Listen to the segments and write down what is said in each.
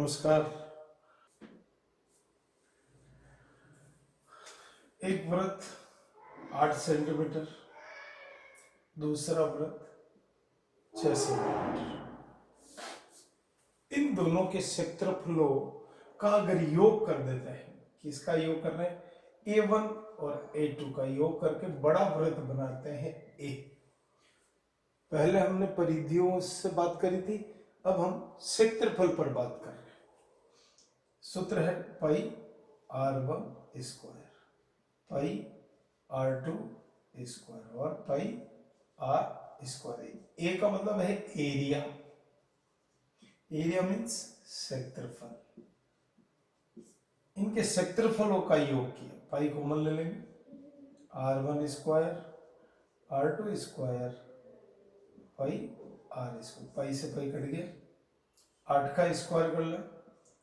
नमस्कार। एक वृत्त 8 सेंटीमीटर, दूसरा वृत्त 6 सेंटीमीटर। इन दोनों के क्षेत्रफलों का अगर योग कर देते हैं, किसका योग कर रहे हैं? A1 और A2 का योग करके बड़ा वृत्त बनाते हैं A। पहले हमने परिधियों से बात करी थी, अब हम क्षेत्रफल पर बात कर रहे हैं। सूत्र है पाई r1 स्क्वायर, पाई r2 स्क्वायर और पाई r स्क्वायर। ए का मतलब है एरिया, एरिया मीन्स क्षेत्रफल। इनके क्षेत्रफलों का योग किया, पाई कॉमन ले लेंगे, r1 स्क्वायर, r2 स्क्वायर, पाई r स्क्वायर। पाई से पाई कट गया, 8 का स्क्वायर कर ले,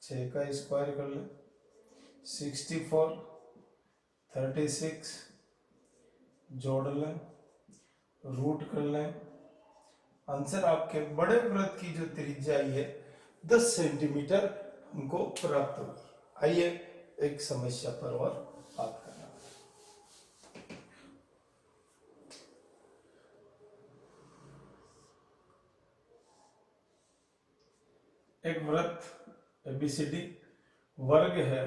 6 का स्क्वायर कर ले, 64, 36 जोड़ लें, रूट कर लें। आंसर आपके बड़े वृत्त की जो त्रिज्या है 10 सेंटीमीटर हमको प्राप्त होगी। आइए एक समस्या पर और बात करना। एक वृत्त एबीसीडी वर्ग है,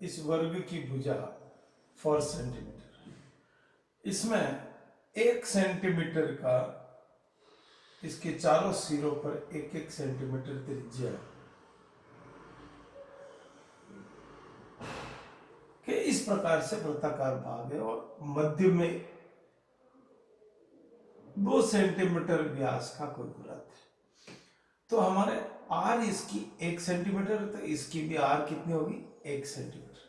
इस वर्ग की भुजा 4 सेंटीमीटर, इसमें 1 सेंटीमीटर का इसके चारों सिरों पर 1-1 सेंटीमीटर त्रिज्या है कि इस प्रकार से वृत्ताकार भाग है और मध्य में 2 सेंटीमीटर व्यास का कोई वृत्त है। तो हमारे आर इसकी 1 सेंटीमीटर, तो इसकी भी आर कितनी होगी? 1 सेंटीमीटर।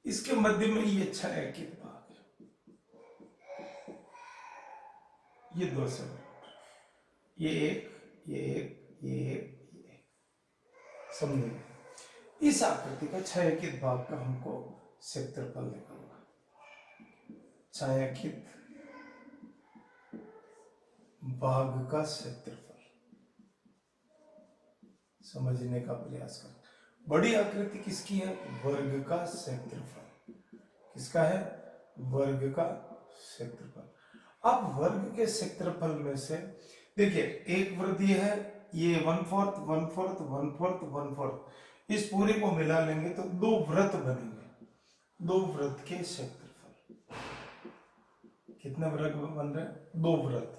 इसके मध्य में ये छायांकित भाग है, ये 2 सेंटीमीटर, ये एक, ये एक, ये एक, ये एक। समझिए, इस आकृति का छायांकित भाग का हमको क्षेत्रफल निकालना। छायांकित भाग का क्षेत्रफल समझने का प्रयास करें। बड़ी आकृति किसकी है? वर्ग का क्षेत्रफल। किसका है? वर्ग का क्षेत्रफल। अब वर्ग के क्षेत्रफल में से देखिए, एक वृत्त ये है, ये 1/4, 1/4, 1/4, 1/4, इस पूरे को मिला लेंगे तो 2 वृत्त बनेंगे। 2 वृत्त के क्षेत्रफल, कितने वृत्त बन रहे हैं? 2 वृत्त।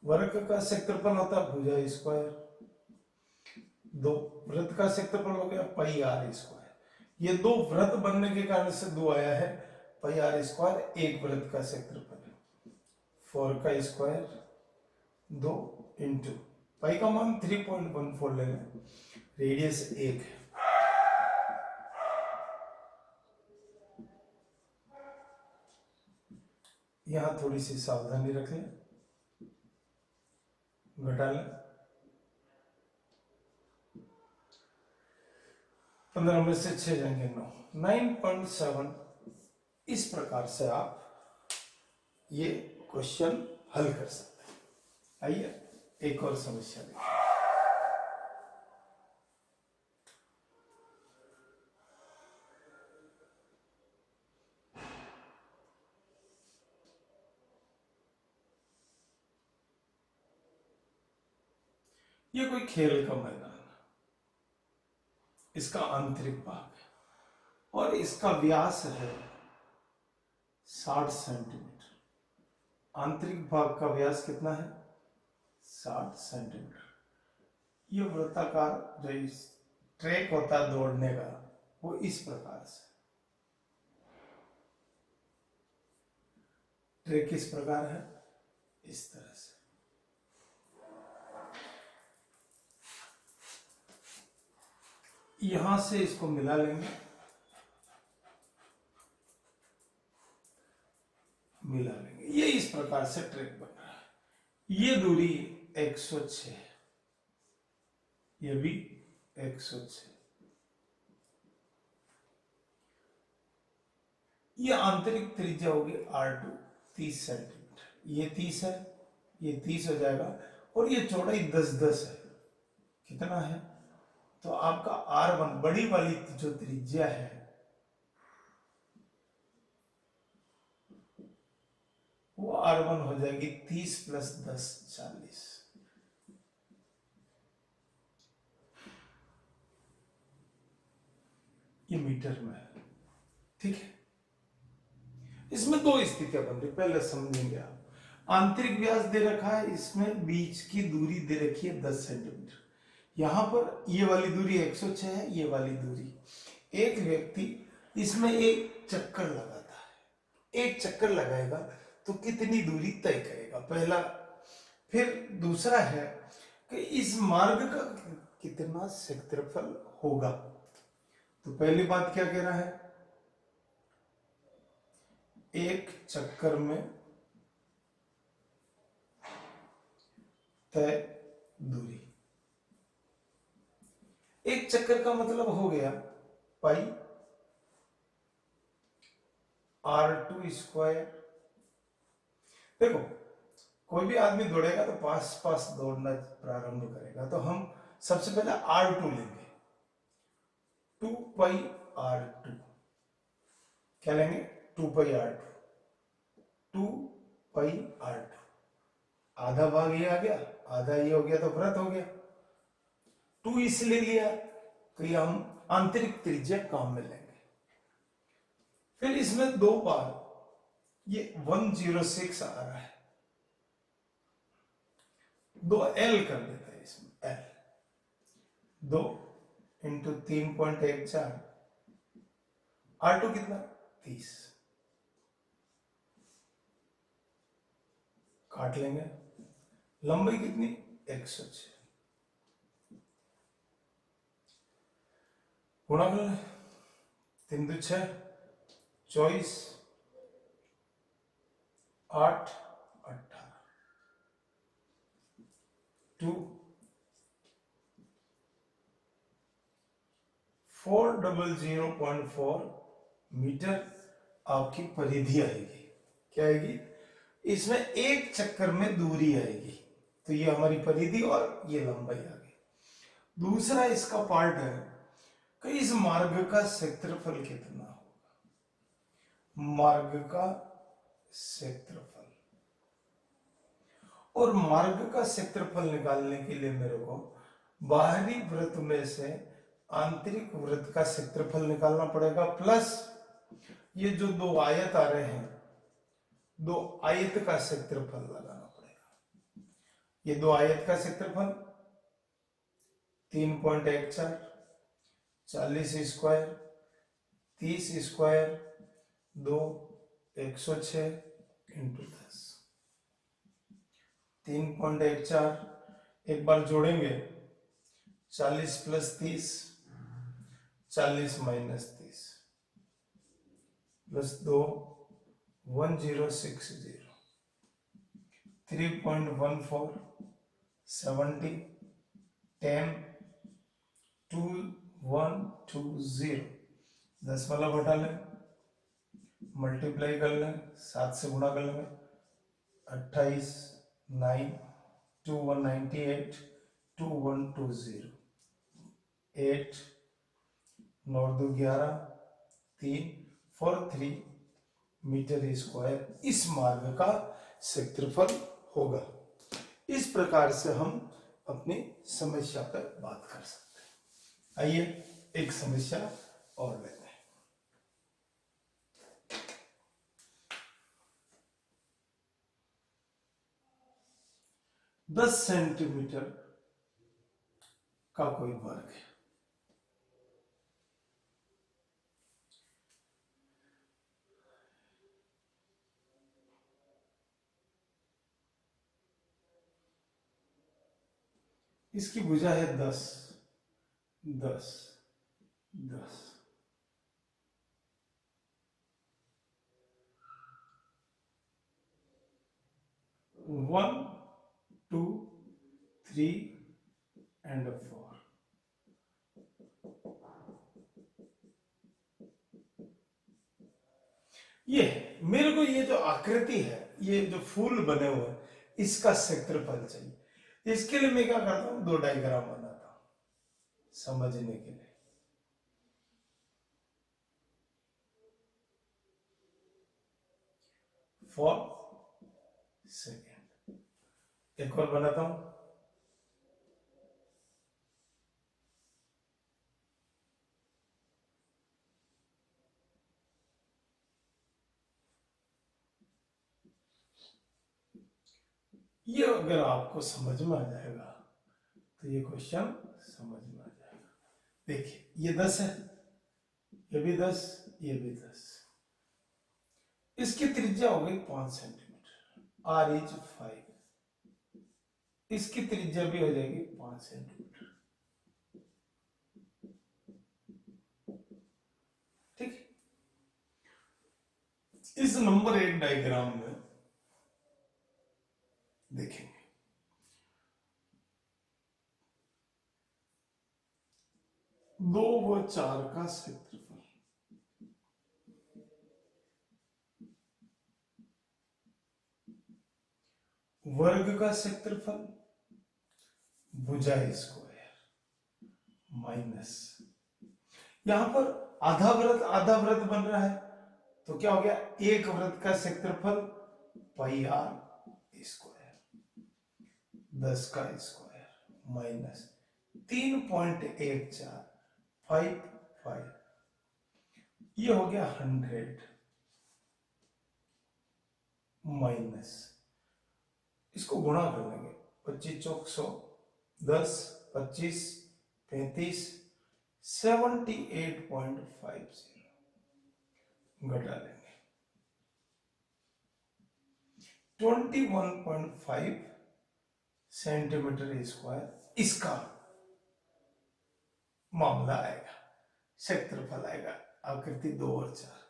वर्ग का क्षेत्रफल होता है भुजा स्क्वायर, 2 वृत्त का क्षेत्रफल हो गया पाई आर स्क्वायर। ये 2 वृत्त बनने के कारण से 2 आया है, पाई आर स्क्वायर 1 वृत्त का क्षेत्रफल है। 4 का स्क्वायर 2 इंटू पाई का मान 3.14 ले लें, रेडियस 1 है। यहां थोड़ी सी सावधानी रख लें, घटा लें, 15 में से 6 जाएंगे 9, 9.7। इस प्रकार से आप ये क्वेश्चन हल कर सकते हैं। आइए एक और समस्या देखिए। ये कोई खेल का मैदान है, इसका आंतरिक भाग है और इसका व्यास है 60 सेंटीमीटर। आंतरिक भाग का व्यास कितना है? 60 सेंटीमीटर। ये वृत्ताकार जो इस ट्रैक होता है दौड़ने का, वो इस प्रकार से, ट्रैक किस प्रकार है? इस तरह से। यहां से इसको मिला लेंगे, मिला लेंगे, ये इस प्रकार से ट्रैक बन रहा है। ये दूरी 106 है, ये भी 106। ये आंतरिक त्रिज्या होगी R2 30 सेंटीमीटर। ये 30 है, ये 30 हो जाएगा और ये चौड़ाई 10-10 है। कितना है? तो आपका R1 बड़ी वाली जो त्रिज्या है वो R1 हो जाएगी 30 + 10 40। ये मीटर में है, ठीक है। इसमें दो स्थितियां बन रही, पहले समझेंगे आप। आंतरिक व्यास दे रखा है, इसमें बीच की दूरी दे रखी है 10 सेंटीमीटर। यहां पर ये वाली दूरी 106 है, ये वाली दूरी। एक व्यक्ति इसमें एक चक्कर लगाता है, एक चक्कर लगाएगा तो कितनी दूरी तय करेगा, पहला। फिर दूसरा है कि इस मार्ग का कितना क्षेत्रफल होगा। तो पहली बात क्या कह रहा है, एक चक्कर में तय दूरी। एक चक्कर का मतलब हो गया पाई R2²। देखो, कोई भी आदमी दौड़ेगा तो पास पास दौड़ना प्रारंभ करेगा, तो हम सबसे पहले R2 लेंगे, 2πr2। क्या लेंगे, 2πr2। 2πr2 आधा भाग ये आ गया, आधा ये हो गया, तो व्रत हो गया। 2 इसलिए लिया तो ये हम आंतरिक त्रिज्या काम में लेंगे। फिर इसमें 2 बार ये 106 आ रहा है, 2L कर देता है इसमें, L 2 × 3.14। R2 कितना, 30। काट लेंगे, लंबाई कितनी, 106। गुणा कर लें, 3 × 6 24, 8 18, 2 400.4 मीटर आपकी परिधि आएगी। क्या आएगी, इसमें एक चक्कर में दूरी आएगी, तो ये हमारी परिधि और ये लंबाई आ गई। दूसरा इसका पार्ट है कि इस मार्ग का क्षेत्रफल कितना होगा। मार्ग का क्षेत्रफल, और मार्ग का क्षेत्रफल निकालने के लिए मेरे को बाहरी वृत्त में से आंतरिक वृत्त का क्षेत्रफल निकालना पड़ेगा, प्लस ये जो दो आयत आ रहे हैं, दो आयत का क्षेत्रफल लगाना पड़ेगा। ये दो आयत का क्षेत्रफल 3.14, 40², 30², 2 106 × 10। 3.14 एक बार जोड़ेंगे, 40 + 30, 40 - 30 + 2 1060, 3.14 70 10 2120। 10 वाला घटा लें, मल्टीप्लाई कर लें, 7 से गुणा कर लेंगे, 28 9 2198 2120 8 9 2 11 3 43 मीटर स्क्वायर इस मार्ग का क्षेत्रफल होगा। इस प्रकार से हम अपनी समस्या पर बात कर सकते हैं। आइए एक समस्या और लेते हैं। दस सेंटीमीटर का कोई वर्ग है, इसकी भुजा है 10 10 10। 1 2 3 and 4। ये मेरे को ये जो आकृति है, ये जो फूल बने हुए हैं, इसका क्षेत्रफल चाहिए। इसके लिए मैं क्या करता हूं, दो डायग्राम बनाता हूं। समझने के लिए। For second. एक और बनाता हूं। ये अगर आपको समझ में आ जाएगा तो ये क्वेश्चन समझ में आ जाएगा। देखिए ये 10 है, ये भी 10, ये भी 10। इसकी त्रिज्या हो गई 5 सेंटीमीटर, आर इज 5। इसकी त्रिज्या भी हो जाएगी 5 सेंटीमीटर। ठीक। इस नंबर 1 डायग्राम में देखेंगे 2 व 4 का क्षेत्रफल। वर्ग का क्षेत्रफल भुजा स्क्वायर माइनस, यहां पर आधा वृत्त बन रहा है, तो क्या हो गया, एक वृत्त का क्षेत्रफल पाई आर स्क्वायर, 10 का स्क्वायर माइनस 3.1455, ये हो गया 100 माइनस, इसको गुणा कर लेंगे, 25 चौक 100, 10 25 35, 78.50 घटा लेंगे, 21.5 सेंटीमीटर स्क्वायर इसका मामला आएगा, क्षेत्रफल आएगा, आकृति 2 और 4 का।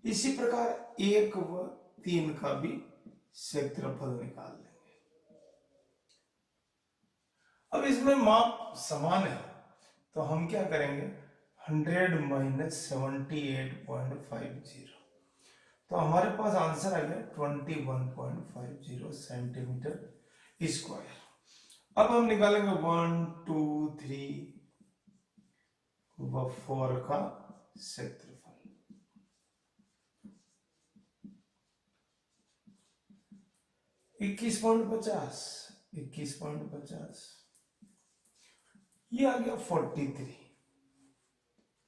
इसी प्रकार 1 व 3 का भी क्षेत्रफल निकाल लेंगे। अब इसमें माप समान है तो हम क्या करेंगे, 100 माइनस 78.50, तो हमारे पास आंसर आ गया 21.50 सेंटीमीटर स्क्वायर। अब हम निकालेंगे 1 2 3 व 4 का क्षेत्रफल। 21.50, 21.50, ये आ गया 43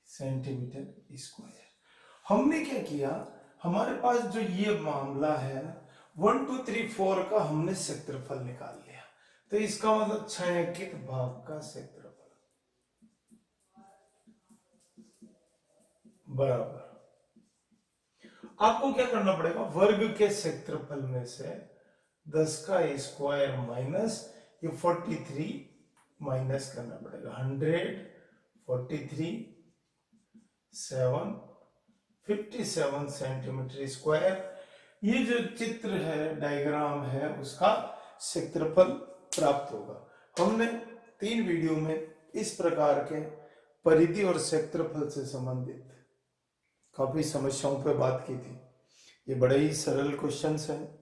सेंटीमीटर स्क्वायर। हमने क्या किया, हमारे पास जो ये मामला है 1 2 3 4 का हमने क्षेत्रफल निकाल लिया, तो इसका मतलब छायांकित भाग का क्षेत्रफल बराबर, आपको क्या करना पड़ेगा, वर्ग के क्षेत्रफल में से 10 का स्क्वायर माइनस ये 43 माइनस करना पड़ेगा, 100 43 7 57 सेंटीमीटर स्क्वायर। ये जो चित्र है, डायग्राम है, उसका क्षेत्रफल प्राप्त होगा। हमने 3 वीडियो में इस प्रकार के परिधि और क्षेत्रफल से संबंधित काफी समस्याओं पर बात की थी। ये बड़े ही सरल क्वेश्चंस हैं।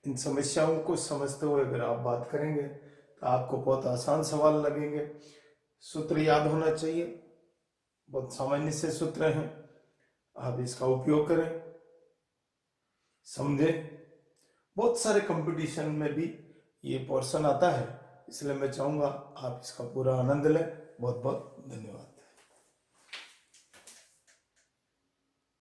इन समस्याओं को समझते हुए अगर आप बात करेंगे तो आपको बहुत आसान सवाल लगेंगे। सूत्र याद होना चाहिए, बहुत सामान्य से सूत्र हैं, आप इसका उपयोग करें, समझें। बहुत सारे कंपटीशन में भी ये पोर्शन आता है, इसलिए मैं चाहूंगा आप इसका पूरा आनंद लें। बहुत बहुत धन्यवाद।